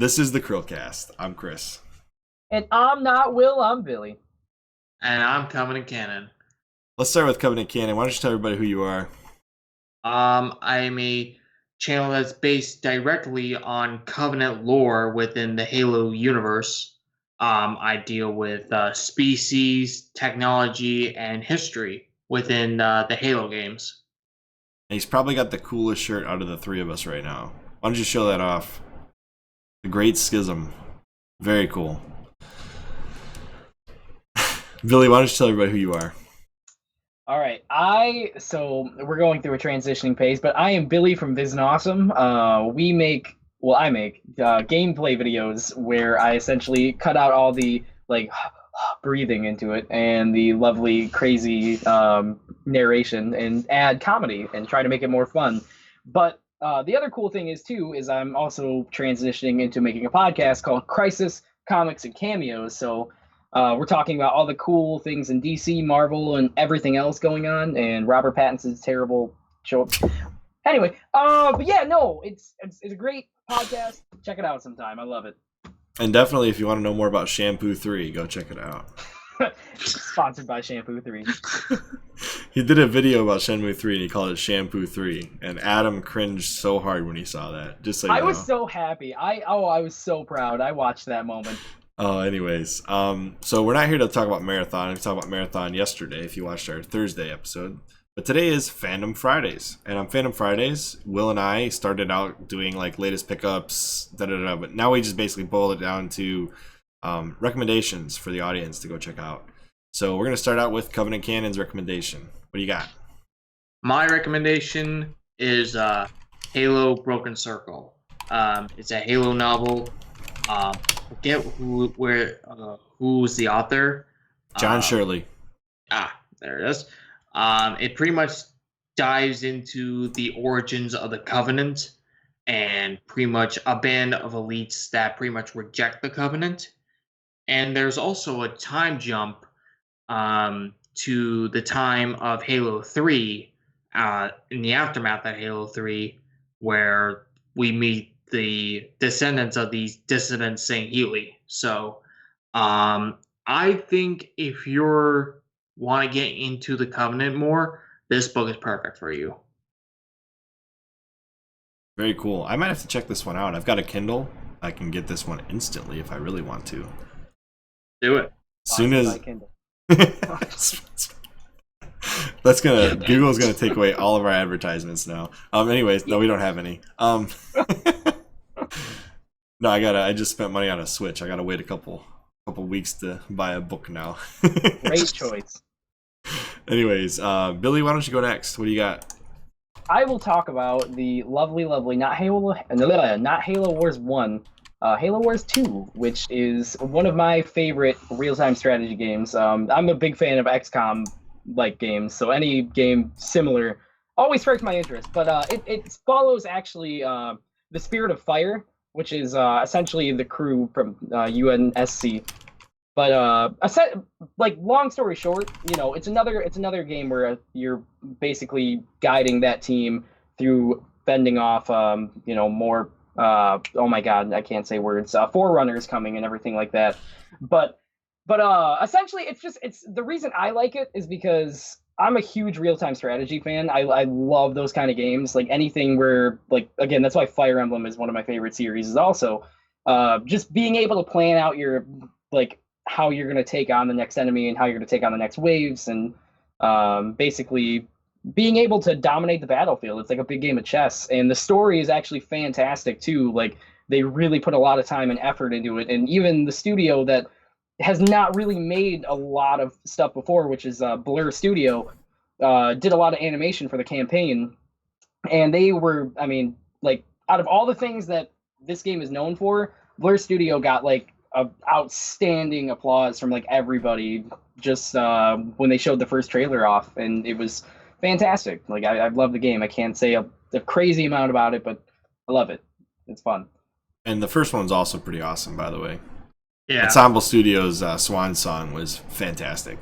This is the CHRILLCAST. I'm Chris. And I'm not Will, I'm Billy. And I'm Covenant Canon. Let's start with Covenant Canon. Why don't you tell everybody who you are? I'm a channel that's based directly on Covenant lore within the Halo universe. I deal with species, technology, and history within the Halo games. And he's probably got the coolest shirt out of the three of us right now. Why don't you show that off? The Great Schism. Very cool. Billy, why don't you tell everybody who you are? All right, so we're going through a transitioning phase, but I am Billy from VISNAWesome. I make gameplay videos where I essentially cut out all the breathing into it and the lovely, crazy narration and add comedy and try to make it more fun. But the other cool thing is I'm also transitioning into making a podcast called Crisis Comics and Cameos. So we're talking about all the cool things in DC, Marvel, and everything else going on, and Robert Pattinson's terrible show. Anyway, but yeah, no, it's a great podcast. Check it out sometime. I love it. And definitely, if you want to know more about Shampoo 3, go check it out. Sponsored by Shampoo 3. He did a video about Shenmue 3 and he called it Shampoo 3. And Adam cringed so hard when he saw that. Just so you know. I was so happy. I was so proud. I watched that moment. Anyways, so we're not here to talk about Marathon. We talked about Marathon yesterday if you watched our Thursday episode. But today is Fandom Fridays. And on Fandom Fridays, Will and I started out doing like latest pickups, but now we just basically boiled it down to recommendations for the audience to go check out. So we're going to start out with Covenant Canon's recommendation. What do you got? My recommendation is Halo Broken Circle. It's a Halo novel. Forget who's the author. John Shirley. There it is. It pretty much dives into the origins of the Covenant and pretty much a band of elites that pretty much reject the Covenant. And there's also a time jump to the time of Halo 3 in the aftermath of Halo 3, where we meet the descendants of these dissident St. Healy. So I think if you want to get into the Covenant more, this book is perfect for you. Very cool. I might have to check this one out. I've got a Kindle. I can get this one instantly if I really want to. Do it. Soon as Google's gonna take away all of our advertisements now. Anyways, no, we don't have any. No, I just spent money on a Switch. I gotta wait a couple weeks to buy a book now. Great choice. Anyways, Billy, why don't you go next? What do you got? I will talk about the lovely, not Halo Wars 1, Halo Wars 2, which is one of my favorite real-time strategy games. I'm a big fan of XCOM-like games, so any game similar always sparks my interest. But it follows actually the Spirit of Fire, which is essentially the crew from UNSC. But long story short, it's another game where you're basically guiding that team through fending off more oh my god, I can't say words, forerunners coming and everything like that. But essentially it's the reason I like it is because I'm a huge real-time strategy fan. I love those kind of games, like anything where, again, that's why Fire Emblem is one of my favorite series, is also just being able to plan out your how you're going to take on the next enemy and how you're going to take on the next waves, and basically being able to dominate the battlefield. It's like a big game of chess, and the story is actually fantastic too. They really put a lot of time and effort into it, and even the studio that has not really made a lot of stuff before, which is Blur Studio, did a lot of animation for the campaign, and they were, out of all the things that this game is known for, Blur Studio got outstanding applause from everybody just when they showed the first trailer off, and it was fantastic. I love the game. I can't say a crazy amount about it, but I love it. It's fun. And the first one's also pretty awesome, by the way. Yeah. Ensemble Studios' Swan Song was fantastic.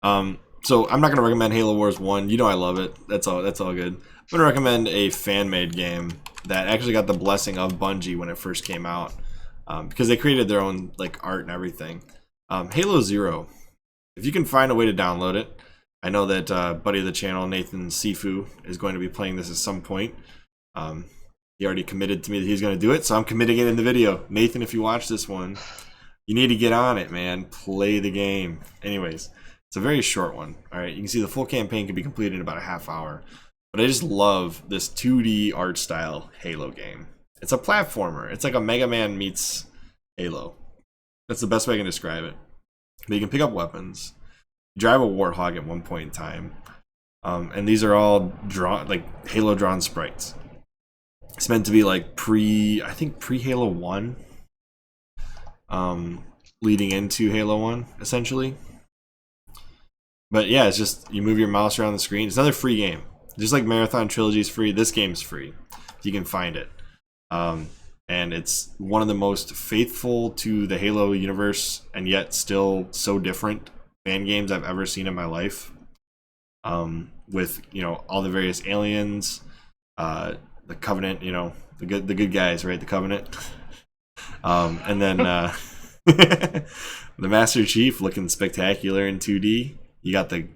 So I'm not gonna recommend Halo Wars 1. I love it. That's all good. I'm gonna recommend a fan-made game that actually got the blessing of Bungie when it first came out. because they created their own like art and everything. Halo Zero, if you can find a way to download it. I know that buddy of the channel, Nathan Sifu, is going to be playing this at some point. He already committed to me that he's going to do it, so I'm committing it in the video. Nathan, if you watch this one, you need to get on it, man. Play the game. Anyways, it's a very short one. All right, you can see the full campaign can be completed in about a half hour. But I just love this 2D art style Halo game. It's a platformer. It's like a Mega Man meets Halo. That's the best way I can describe it. But you can pick up weapons. Drive a warthog at one point in time, and these are all drawn like Halo drawn sprites. It's meant to be like I think pre Halo 1, leading into Halo 1 essentially. But yeah, it's just you move your mouse around the screen. It's another free game, just like Marathon Trilogy is free. This game's free if you can find it, and it's one of the most faithful to the Halo universe and yet still so different fan games I've ever seen in my life, with all the various aliens, the Covenant, the good guys, right? The Covenant, and then the Master Chief looking spectacular in 2D. You got the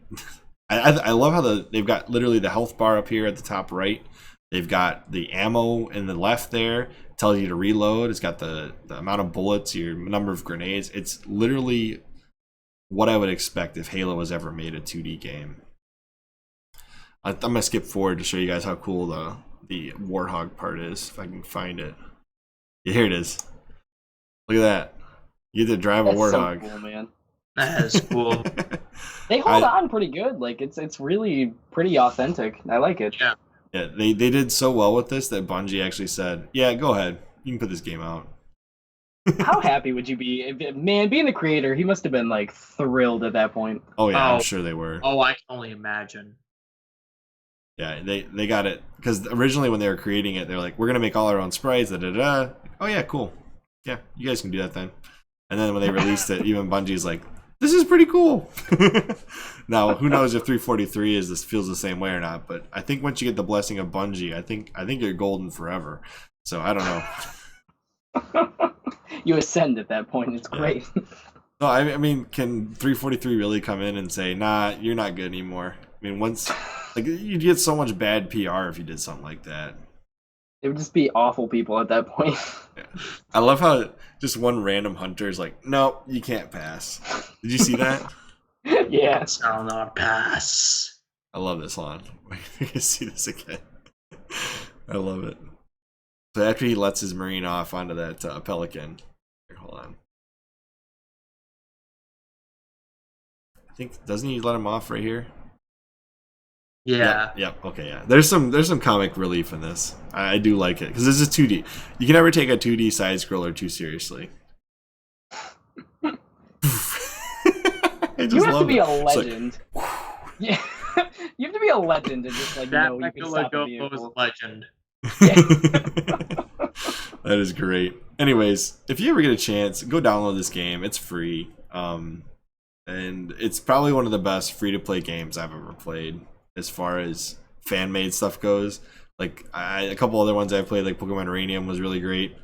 I love how they've got literally the health bar up here at the top right. They've got the ammo in the left there. It tells you to reload. It's got the amount of bullets, your number of grenades. It's literally what I would expect if Halo was ever made a 2D game. I'm going to skip forward to show you guys how cool the Warthog part is, if I can find it. Yeah, here it is. Look at that. You get to drive a Warthog. So cool, man. That is cool. They hold on pretty good. Like it's really pretty authentic. I like it. Yeah. Yeah, they did so well with this that Bungie actually said, yeah, go ahead. You can put this game out. How happy would you be? Man, being the creator, he must have been like thrilled at that point. Oh yeah, I'm sure they were. Oh, I can only imagine. Yeah, they got it because originally when they were creating it, they're like, we're gonna make all our own sprites. Da da da. Oh yeah, cool. Yeah, you guys can do that then. And then when they released it, even Bungie's like, this is pretty cool. Now, who knows if 343 feels the same way or not? But I think once you get the blessing of Bungie, I think you're golden forever. So I don't know. You ascend at that point. It's great. No, I mean, can 343 really come in and say, nah, you're not good anymore? I mean, once, like, you'd get so much bad PR if you did something like that. It would just be awful people at that point. Yeah. I love how just one random hunter is like, no, you can't pass. Did you see that? Yeah. Shall not pass. I love this line. You can see this again. I love it. So after he lets his Marine off onto that Pelican. Here, hold on. I think, doesn't he let him off right here? Yeah. Yep. Okay. Yeah. There's some comic relief in this. I do like it because this is 2D. You can never take a 2D side scroller too seriously. You have to be a legend. Like, yeah. You have to be a legend to just like know you can stop a vehicle. Legend. Yeah. That is great. Anyways, if you ever get a chance, go download this game. It's free. And it's probably one of the best free-to-play games I've ever played as far as fan-made stuff goes. Like a couple other ones I've played, like Pokemon Uranium was really great.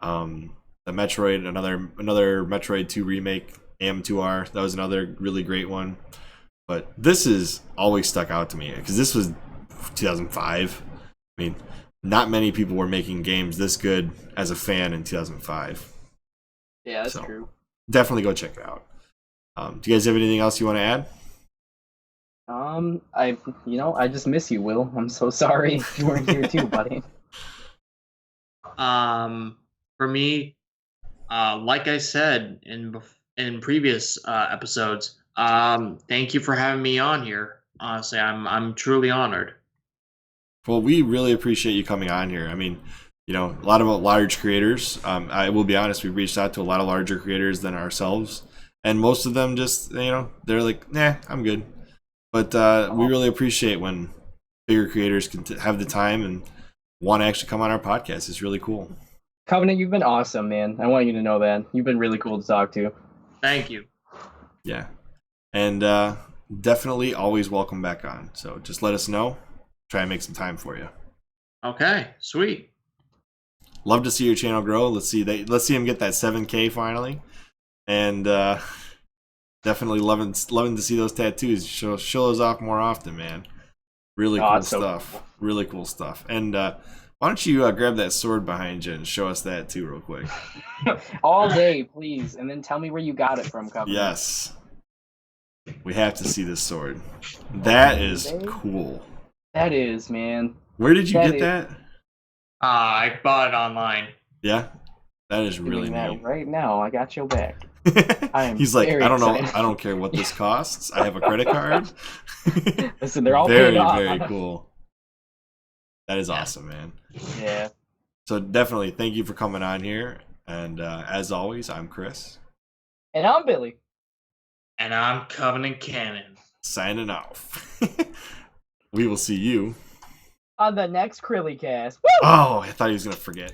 The Metroid, another Metroid 2 remake, AM2R, that was another really great one. But this is always stuck out to me because this was 2005. I mean, not many people were making games this good as a fan in 2005. Yeah, that's true. Definitely go check it out. Do you guys have anything else you want to add? I just miss you, Will. I'm so sorry you weren't here too, buddy. For me, like I said in previous episodes, thank you for having me on here. Honestly, I'm truly honored. Well, we really appreciate you coming on here. I mean, a lot of large creators. I will be honest, we've reached out to a lot of larger creators than ourselves, and most of them just, they're like, nah, I'm good. But we really appreciate when bigger creators can have the time and want to actually come on our podcast. It's really cool. Covenant, you've been awesome, man. I want you to know that. You've been really cool to talk to. Thank you. Yeah. And definitely always welcome back on. So just let us know. Try and make some time for you. Okay, sweet. love to see your channel grow. Let's see him get that 7K finally, and definitely loving to see those tattoos. Show those off more often, man. Really cool stuff. So cool. Really cool stuff. And why don't you grab that sword behind you and show us that too, real quick? All day, please, and then tell me where you got it from, Covenant. Yes. We have to see this sword. That is cool. That is, man. Where did you get that? I bought it online. Yeah, that is really neat. Right now, I got your back. He's like, I don't know, I don't care what this costs. I have a credit card. Listen, they're all very, paid off. very cool. That is awesome, man. Yeah. So definitely, thank you for coming on here. And as always, I'm Chris. And I'm Billy. And I'm Covenant Canon. Signing off. We will see you on the next CHRILLCAST. Oh, I thought he was gonna forget.